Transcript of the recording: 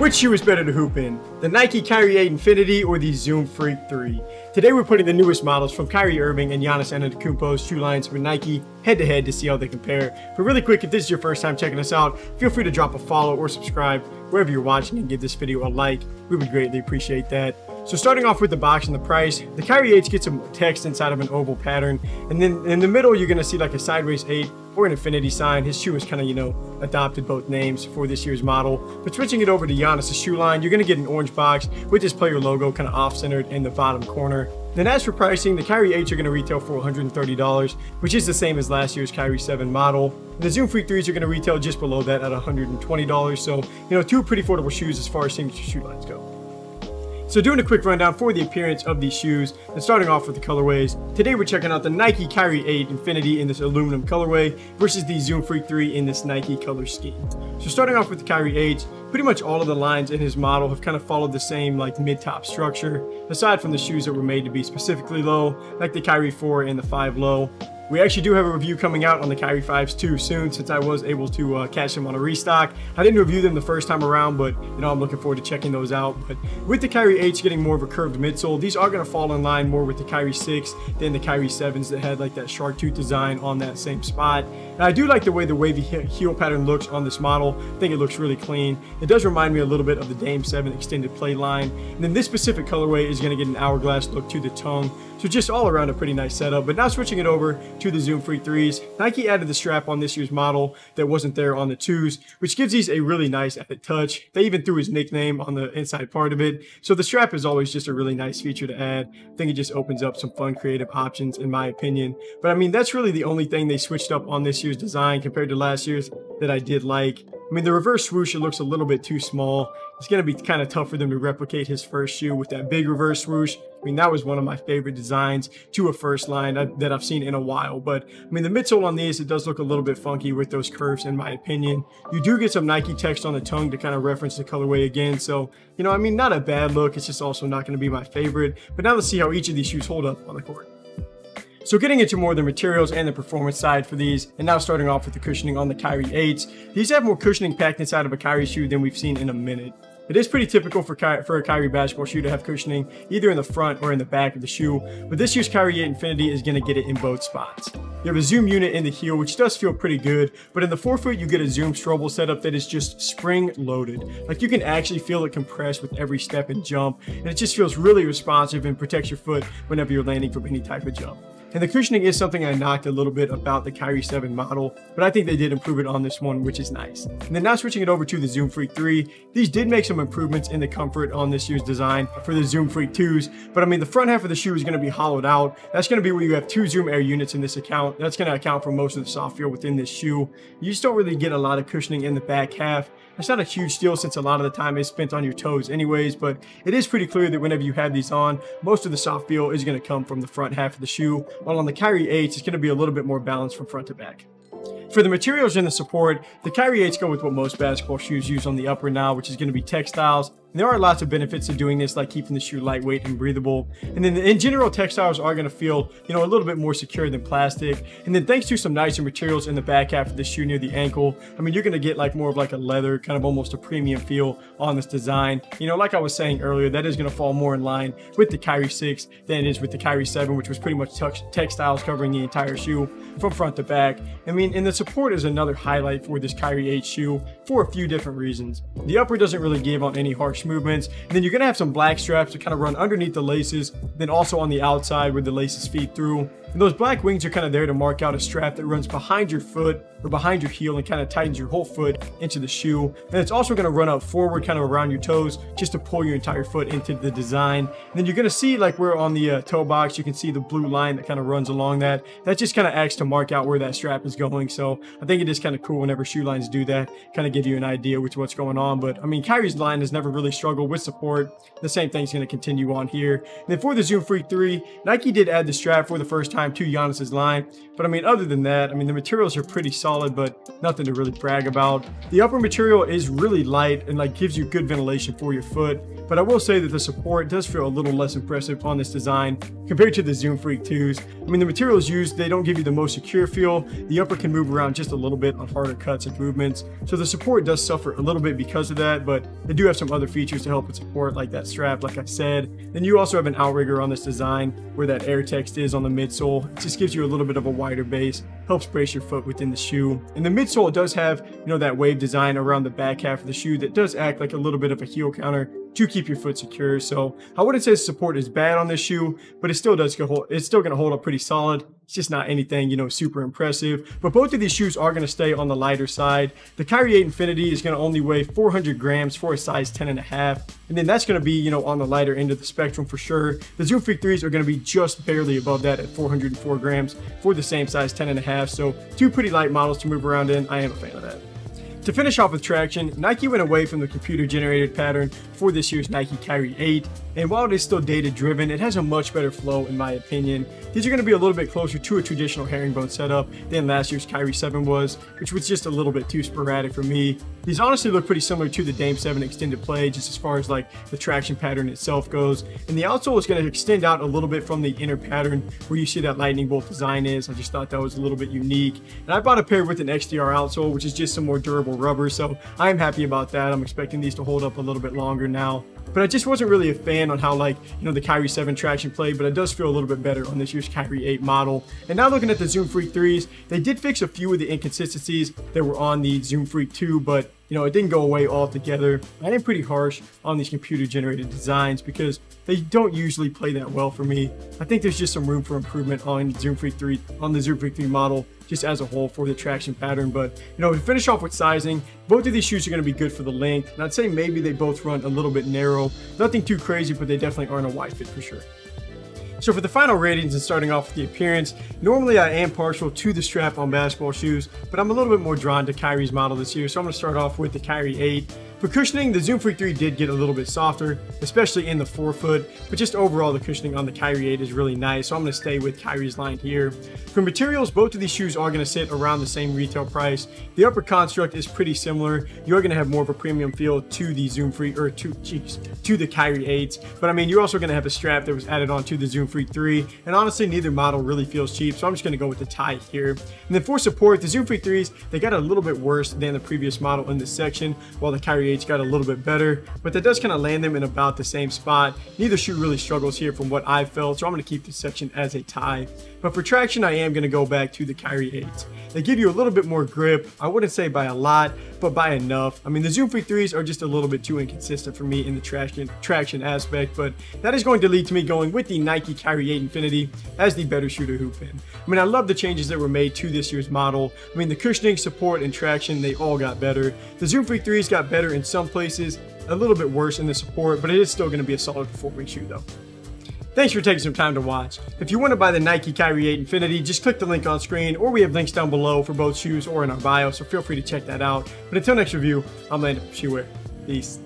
Which shoe is better to hoop in? The Nike Kyrie 8 Infinity or the Zoom Freak 3? Today we're putting the newest models from Kyrie Irving and Giannis Antetokounmpo's shoe lines with Nike head to head to see how they compare. But really quick, if this is your first time checking us out, feel free to drop a follow or subscribe wherever you're watching and give this video a like. We would greatly appreciate that. So starting off with the box and the price, the Kyrie 8 gets some text inside of an oval pattern, and then in the middle you're going to see like a sideways 8 or an infinity sign. His shoe has kind of, adopted both names for this year's model. But switching it over to Giannis' shoe line, you're going to get an orange box with this player logo kind of off-centered in the bottom corner. Then as for pricing, the Kyrie 8s are going to retail for $130, which is the same as last year's Kyrie 7 model. The Zoom Freak 3s are going to retail just below that at $120, so two pretty affordable shoes as far as signature shoe lines go. So doing a quick rundown for the appearance of these shoes, and starting off with the colorways. Today we're checking out the Nike Kyrie 8 Infinity in this aluminum colorway versus the Zoom Freak 3 in this Nike color scheme. So starting off with the Kyrie 8s, pretty much all of the lines in his model have kind of followed the same mid-top structure, aside from the shoes that were made to be specifically low, like the Kyrie 4 and the 5 low. We actually do have a review coming out on the Kyrie 5s too soon, since I was able to catch them on a restock. I didn't review them the first time around, but I'm looking forward to checking those out. But with the Kyrie 8s getting more of a curved midsole, these are going to fall in line more with the Kyrie 6 than the Kyrie 7s that had like that shark tooth design on that same spot. And I do like the way the wavy heel pattern looks on this model. I think it looks really clean. It does remind me a little bit of the Dame 7 extended play line. And then this specific colorway is going to get an hourglass look to the tongue. So just all around a pretty nice setup. But now switching it over to the Zoom Freak 3s, Nike added the strap on this year's model that wasn't there on the 2s, which gives these a really nice added touch. They even threw his nickname on the inside part of it. So the strap is always just a really nice feature to add. I think it just opens up some fun creative options in my opinion. But that's really the only thing they switched up on this year's design compared to last year's that I did like. The reverse swoosh, it looks a little bit too small. It's going to be kind of tough for them to replicate his first shoe with that big reverse swoosh. That was one of my favorite designs to a first line that I've seen in a while. But the midsole on these, it does look a little bit funky with those curves in my opinion. You do get some Nike text on the tongue to kind of reference the colorway again. So, not a bad look. It's just also not going to be my favorite. But now let's see how each of these shoes hold up on the court. So getting into more of the materials and the performance side for these, and now starting off with the cushioning on the Kyrie 8s. These have more cushioning packed inside of a Kyrie shoe than we've seen in a minute. It is pretty typical for a Kyrie basketball shoe to have cushioning either in the front or in the back of the shoe, but this year's Kyrie 8 Infinity is going to get it in both spots. You have a zoom unit in the heel, which does feel pretty good, but in the forefoot you get a zoom strobel setup that is just spring loaded. You can actually feel it compress with every step and jump, and it just feels really responsive and protects your foot whenever you're landing from any type of jump. And the cushioning is something I knocked a little bit about the Kyrie 7 model, but I think they did improve it on this one, which is nice. And then now switching it over to the Zoom Freak 3, these did make some improvements in the comfort on this year's design for the Zoom Freak 2s, but the front half of the shoe is going to be hollowed out. That's going to be where you have 2 Zoom Air units in this account. That's going to account for most of the soft feel within this shoe. You just don't really get a lot of cushioning in the back half. It's not a huge deal since a lot of the time is spent on your toes anyways, but it is pretty clear that whenever you have these on, most of the soft feel is going to come from the front half of the shoe, while on the Kyrie 8s, it's going to be a little bit more balanced from front to back. For the materials and the support, the Kyrie 8s go with what most basketball shoes use on the upper now, which is going to be textiles. And there are lots of benefits to doing this, like keeping the shoe lightweight and breathable. And then in general, textiles are going to feel, a little bit more secure than plastic. And then thanks to some nicer materials in the back half of the shoe near the ankle, you're going to get more of a leather, kind of almost a premium feel on this design. Like I was saying earlier, that is going to fall more in line with the Kyrie 6 than it is with the Kyrie 7, which was pretty much textiles covering the entire shoe from front to back. And the support is another highlight for this Kyrie 8 shoe for a few different reasons. The upper doesn't really give on any harsh movements, and then you're going to have some black straps to kind of run underneath the laces, then also on the outside where the laces feed through. And those black wings are kind of there to mark out a strap that runs behind your foot or behind your heel and kind of tightens your whole foot into the shoe. And it's also going to run up forward kind of around your toes just to pull your entire foot into the design. And then you're going to see where on the toe box, you can see the blue line that kind of runs along that. That just kind of acts to mark out where that strap is going. So I think it is kind of cool whenever shoe lines do that, kind of give you an idea with what's going on. But Kyrie's line has never really struggled with support. The same thing's going to continue on here. And then for the Zoom Freak 3, Nike did add the strap for the first time prime to Giannis's line. But I mean, other than that, I mean, the materials are pretty solid, but nothing to really brag about. The upper material is really light and like gives you good ventilation for your foot. But I will say that the support does feel a little less impressive on this design compared to the Zoom Freak 2s. I mean, the materials used, they don't give you the most secure feel. The upper can move around just a little bit on harder cuts and movements. So the support does suffer a little bit because of that, but they do have some other features to help with support, like that strap, like I said. Then you also have an outrigger on this design where that air text is on the midsole. It just gives you a little bit of a wider base, helps brace your foot within the shoe. And the midsole does have, you know, that wave design around the back half of the shoe that does act like a little bit of a heel counter to keep your foot secure. So I wouldn't say support is bad on this shoe, but it's still going to hold up pretty solid. It's just not anything, you know, super impressive. But both of these shoes are going to stay on the lighter side. The Kyrie 8 Infinity is going to only weigh 400 grams for a size 10.5. And then that's going to be, you know, on the lighter end of the spectrum for sure. The Zoom Freak 3s are going to be just barely above that at 404 grams for the same size 10.5. So two pretty light models to move around in. I am a fan of that. To finish off with traction, Nike went away from the computer-generated pattern for this year's Nike Kyrie 8, and while it is still data-driven, it has a much better flow in my opinion. These are going to be a little bit closer to a traditional herringbone setup than last year's Kyrie 7 was, which was just a little bit too sporadic for me. These honestly look pretty similar to the Dame 7 extended play, just as far as like the traction pattern itself goes, and the outsole is going to extend out a little bit from the inner pattern where you see that lightning bolt design is. I just thought that was a little bit unique, and I bought a pair with an XDR outsole, which is just some more durable rubber, so I'm happy about that. I'm expecting these to hold up a little bit longer now. But I just wasn't really a fan on how, like, you know, the Kyrie 7 traction played, but it does feel a little bit better on this year's Kyrie 8 model. And now looking at the Zoom Freak 3s, they did fix a few of the inconsistencies that were on the Zoom Freak 2, but you know, it didn't go away altogether. I am pretty harsh on these computer-generated designs because they don't usually play that well for me. I think there's just some room for improvement on the Zoom Freak 3 model, just as a whole for the traction pattern. But you know, to finish off with sizing, both of these shoes are going to be good for the length, and I'd say maybe they both run a little bit narrow. Nothing too crazy, but they definitely aren't a wide fit for sure. So for the final ratings and starting off with the appearance, normally I am partial to the strap on basketball shoes, but I'm a little bit more drawn to Kyrie's model this year, so I'm going to start off with the Kyrie 8. For cushioning, the Zoom Freak 3 did get a little bit softer, especially in the forefoot, but just overall the cushioning on the Kyrie 8 is really nice, so I'm going to stay with Kyrie's line here. For materials, both of these shoes are going to sit around the same retail price. The upper construct is pretty similar. You're going to have more of a premium feel to the Zoom Freak, or to the Kyrie 8s, but I mean, you're also going to have a strap that was added on to the Zoom Freak 3, and honestly, neither model really feels cheap, so I'm just going to go with the tie here. And then for support, the Zoom Freak 3s, they got a little bit worse than the previous model in this section, while the Kyrie 8s got a little bit better, but that does kind of land them in about the same spot. Neither shoe really struggles here from what I've felt, so I'm going to keep this section as a tie. But for traction, I am going to go back to the Kyrie 8s. They give you a little bit more grip. I wouldn't say by a lot, but by enough. I mean, the Zoom Freak 3s are just a little bit too inconsistent for me in the traction aspect, but that is going to lead to me going with the Nike Kyrie 8 Infinity as the better shoe to hoop in. I mean, I love the changes that were made to this year's model. I mean, the cushioning, support, and traction, they all got better. The Zoom Freak 3s got better in some places, a little bit worse in the support, but it is still going to be a solid performing shoe though. Thanks for taking some time to watch. If you want to buy the Nike Kyrie 8 Infinity, just click the link on screen, or we have links down below for both shoes or in our bio, so feel free to check that out. But until next review, I'm Landon from Shoewear. Peace.